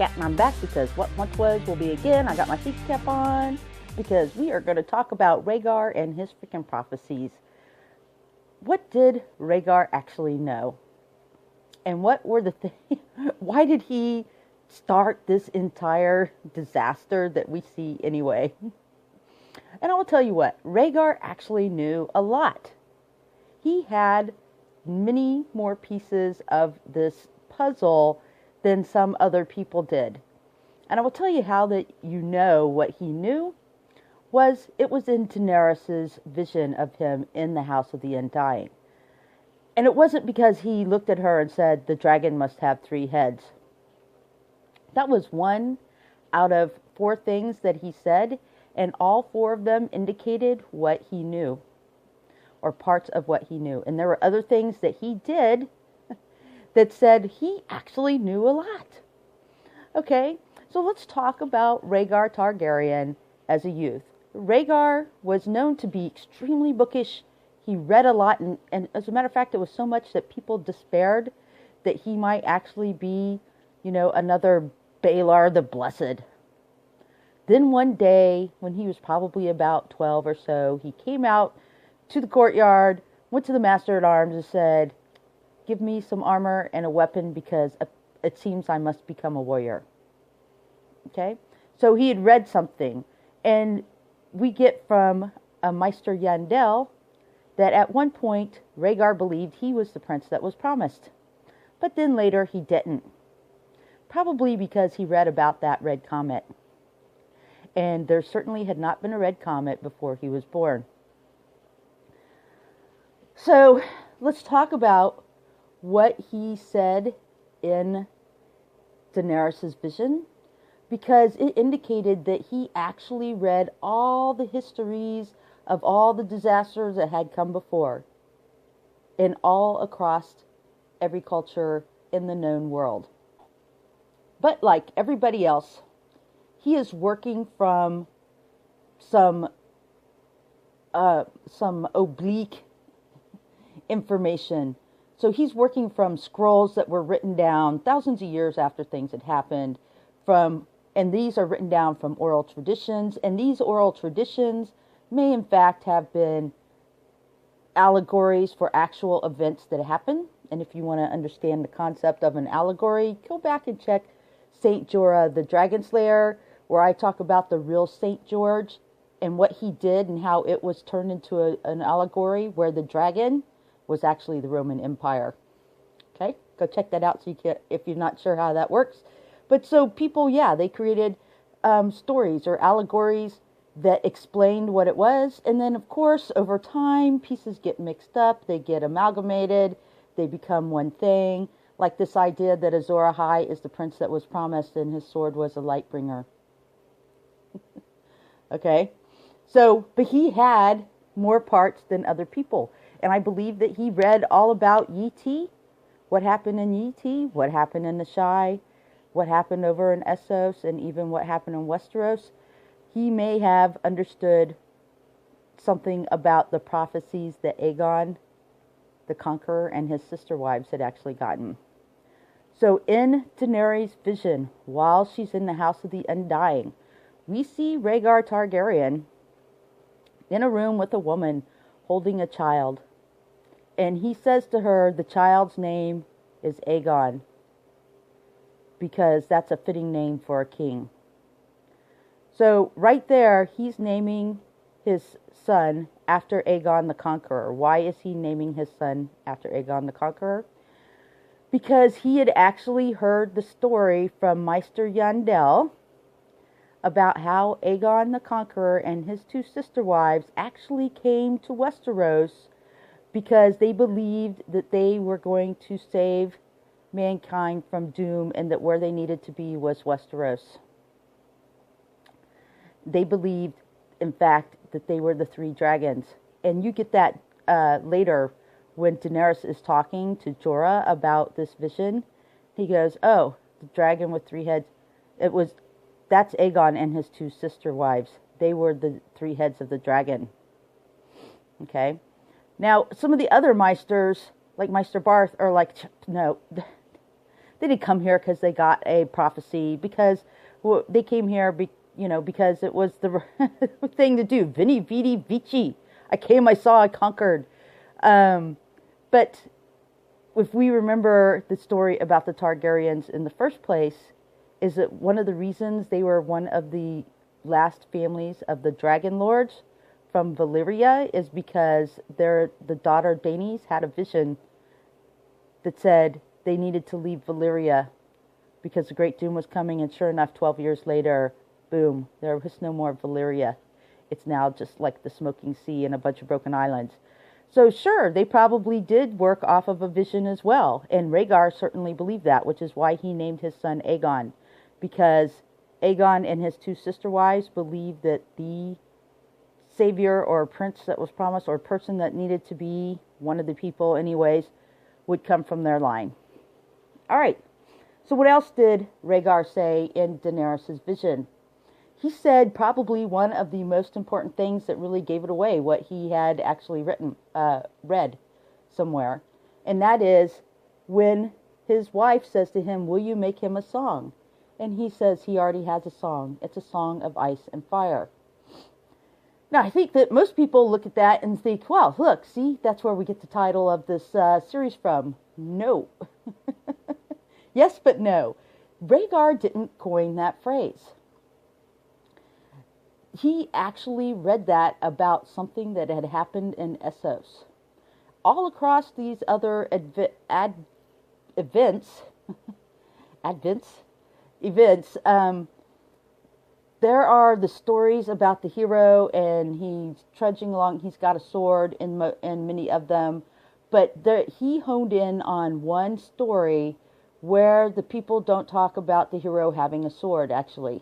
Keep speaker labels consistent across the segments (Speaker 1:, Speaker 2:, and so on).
Speaker 1: cat and I'm back because what once was will be again. I got my seat cap on because we are going to talk about Rhaegar and his freaking prophecies. What did Rhaegar actually know? And what were the things? Why did he start this entire disaster that we see anyway? And I will tell you what, Rhaegar actually knew a lot. He had many more pieces of this puzzle than some other people did. And I will tell you how that you know what he knew it was in Daenerys' vision of him in the House of the Undying. And it wasn't because he looked at her and said, the dragon must have 3 heads. That was one out of 4 things that he said, and all 4 of them indicated what he knew, or parts of what he knew. And there were other things that he did that said he actually knew a lot. Okay, so let's talk about Rhaegar Targaryen as a youth. Rhaegar was known to be extremely bookish. He read a lot, and as a matter of fact, it was so much that people despaired that he might actually be, another Baelor the Blessed. Then one day, when he was probably about 12 or so, he came out to the courtyard, went to the Master-at-Arms and said, give me some armor and a weapon because it seems I must become a warrior. Okay? So he had read something. And we get from Maester Yandel that at one point Rhaegar believed he was the prince that was promised. But then later he didn't. Probably because he read about that red comet. And there certainly had not been a red comet before he was born. So let's talk about what he said in Daenerys' vision, because it indicated that he actually read all the histories of all the disasters that had come before, and all across every culture in the known world. But like everybody else, he is working from some oblique information. So he's working from scrolls that were written down thousands of years after things had happened, and these are written down from oral traditions, and these oral traditions may in fact have been allegories for actual events that happen. And if you want to understand the concept of an allegory, go back and check Saint Jorah the Dragon Slayer, where I talk about the real Saint George and what he did and how it was turned into an allegory where the dragon was actually the Roman Empire. Okay, go check that out so you can, if you're not sure how that works. But so people, they created stories or allegories that explained what it was. And then, of course, over time, pieces get mixed up. They get amalgamated. They become one thing. Like this idea that Azor Ahai is the prince that was promised and his sword was a light bringer. Okay? So, but he had more parts than other people. And I believe that he read all about Yi, what happened in Yi, what happened in the Shai, what happened over in Essos, and even what happened in Westeros. He may have understood something about the prophecies that Aegon, the Conqueror, and his sister wives had actually gotten. So in Daenerys' vision, while she's in the House of the Undying, we see Rhaegar Targaryen in a room with a woman holding a child. And he says to her, the child's name is Aegon, because that's a fitting name for a king. So right there, he's naming his son after Aegon the Conqueror. Why is he naming his son after Aegon the Conqueror? Because he had actually heard the story from Maester Yandel about how Aegon the Conqueror and his 2 sister wives actually came to Westeros because they believed that they were going to save mankind from doom and that where they needed to be was Westeros. They believed, in fact, that they were the 3 dragons. And you get that later when Daenerys is talking to Jorah about this vision. He goes, oh, the dragon with 3 heads. That's Aegon and his 2 sister wives. They were the 3 heads of the dragon. Okay? Now, some of the other Meisters, like Meister Barth, are like, no, They didn't come here because they got a prophecy, because they came here, because it was the thing to do. Veni, vidi, vici. I came, I saw, I conquered. But if we remember the story about the Targaryens in the first place, is that one of the reasons they were one of the last families of the Dragon Lords from Valyria is because the daughter Daenerys had a vision that said they needed to leave Valyria because the Great Doom was coming, and sure enough, 12 years later, boom, there was no more Valyria. It's now just like the Smoking Sea and a bunch of broken islands. So sure, they probably did work off of a vision as well, and Rhaegar certainly believed that, which is why he named his son Aegon, because Aegon and his two sister wives believed that the savior or prince that was promised, or person that needed to be one of the people anyways, would come from their line. All right, so what else did Rhaegar say in Daenerys' vision? He said probably one of the most important things that really gave it away, what he had actually read somewhere. And that is when his wife says to him, will you make him a song? And he says he already has a song. It's a song of ice and fire. Now, I think that most people look at that and think, well, look, see, that's where we get the title of this series from. No. Yes, but no. Rhaegar didn't coin that phrase. He actually read that about something that had happened in Essos. All across these other events, there are the stories about the hero, and he's trudging along. He's got a sword in many of them, but he honed in on one story where the people don't talk about the hero having a sword, actually.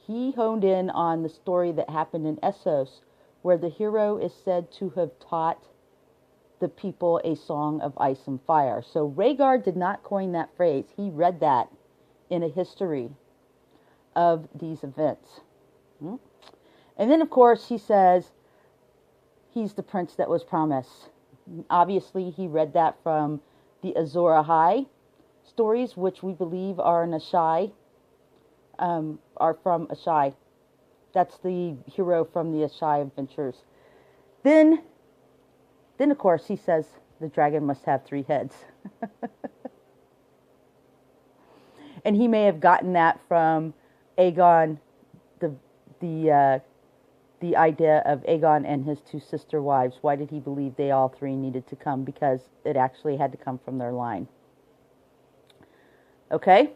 Speaker 1: He honed in on the story that happened in Essos, where the hero is said to have taught the people a song of ice and fire. So Rhaegar did not coin that phrase. He read that in a history of these events. And then, of course, he says he's the prince that was promised. Obviously, he read that from the Azor Ahai stories, which we believe are an Ashai. Are from Ashai. That's the hero from the Ashai adventures. Then of course, he says the dragon must have 3 heads. And he may have gotten that from Aegon, the idea of Aegon and his 2 sister wives. Why did he believe they all 3 needed to come? Because it actually had to come from their line. Okay?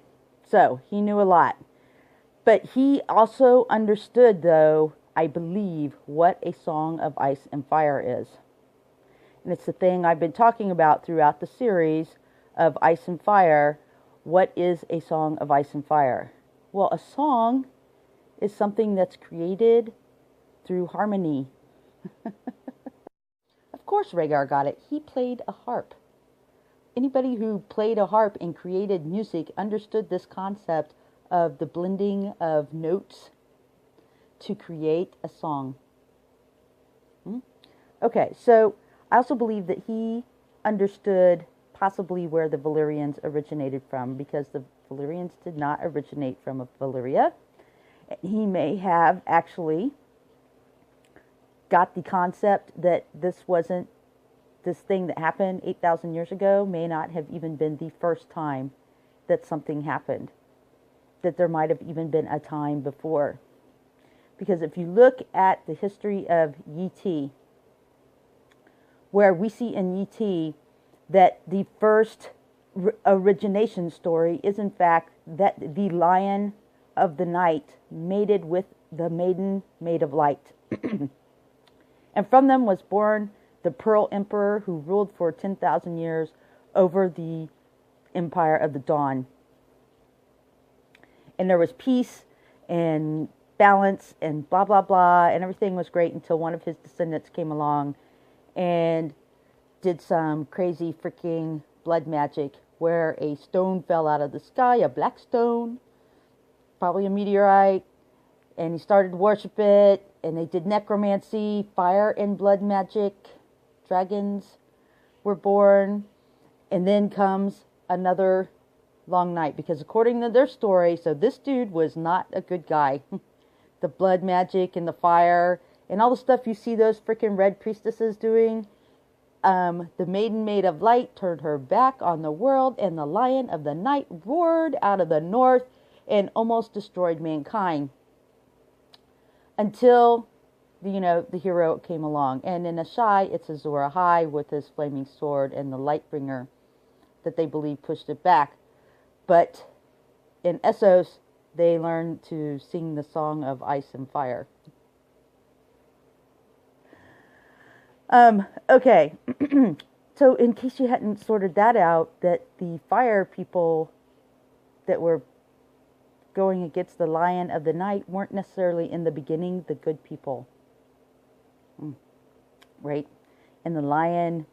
Speaker 1: So, he knew a lot. But he also understood, though, I believe, what a song of ice and fire is. And it's the thing I've been talking about throughout the series of ice and fire. What is a song of ice and fire? Well, a song is something that's created through harmony. Of course Rhaegar got it. He played a harp. Anybody who played a harp and created music understood this concept of the blending of notes to create a song. Okay, so I also believe that he understood possibly where the Valyrians originated from, because the Valyrians did not originate from Valyria. He may have actually got the concept that this thing that happened 8,000 years ago may not have even been the first time that something happened. That there might have even been a time before. Because if you look at the history of Yi Ti, where we see in Yi Ti that the first origination story is in fact that the lion of the night mated with the maiden maid of light. And from them was born the Pearl Emperor, who ruled for 10,000 years over the Empire of the Dawn. And there was peace and balance and blah, blah, blah, and everything was great until one of his descendants came along and did some crazy freaking blood magic where a stone fell out of the sky, a black stone, probably a meteorite, and he started to worship it, and they did necromancy, fire and blood magic, dragons were born, and then comes another long night, because according to their story, so this dude was not a good guy. The blood magic and the fire and all the stuff you see those freaking red priestesses doing. The maiden maid of light turned her back on the world, and the lion of the night roared out of the north and almost destroyed mankind. Until, the hero came along. And in Ashai, it's Azor Ahai with his flaming sword and the Lightbringer that they believe pushed it back. But in Essos, they learned to sing the song of ice and fire. Okay. So in case you hadn't sorted that out, that the fire people that were going against the lion of the night weren't necessarily in the beginning the good people. Right? And the lion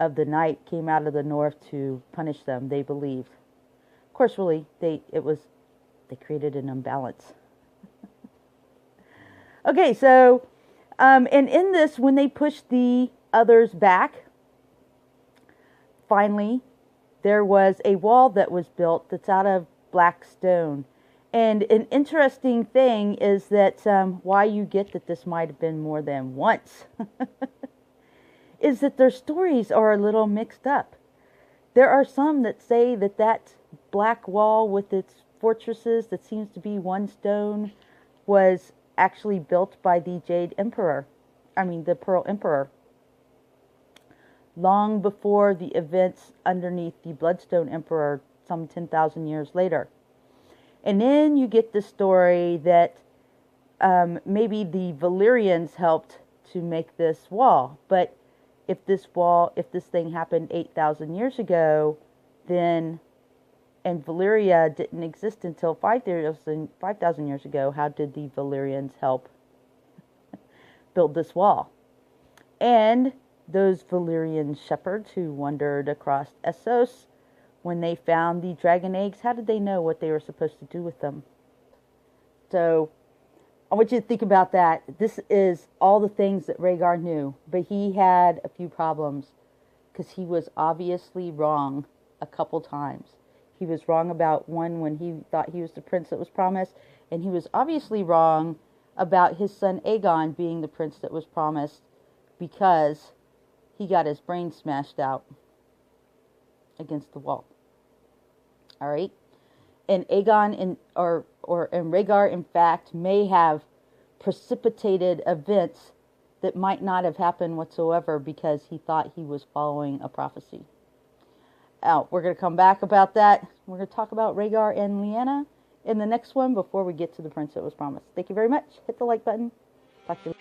Speaker 1: of the night came out of the north to punish them, they believed. Of course, really, they created an imbalance. Okay, so, and in this, when they pushed the others back, finally, there was a wall that was built that's out of black stone. And an interesting thing is that why you get that this might have been more than once is that their stories are a little mixed up. There are some that say that that black wall with its fortresses that seems to be one stone was actually built by the the Pearl Emperor, long before the events underneath the Bloodstone Emperor some 10,000 years later. And then you get the story that maybe the Valyrians helped to make this wall. But if this thing happened 8,000 years ago, then, and Valyria didn't exist until 5,000 years ago, how did the Valyrians help build this wall? And those Valyrian shepherds who wandered across Essos, when they found the dragon eggs, how did they know what they were supposed to do with them? So, I want you to think about that. This is all the things that Rhaegar knew, but he had a few problems because he was obviously wrong a couple times. He was wrong about one when he thought he was the prince that was promised, and he was obviously wrong about his son Aegon being the prince that was promised because he got his brain smashed out against the wall. All right, and Aegon and Rhaegar, in fact, may have precipitated events that might not have happened whatsoever because he thought he was following a prophecy. Now, we're going to come back about that. We're going to talk about Rhaegar and Lyanna in the next one before we get to the prince that was promised. Thank you very much. Hit the like button. Talk to you later.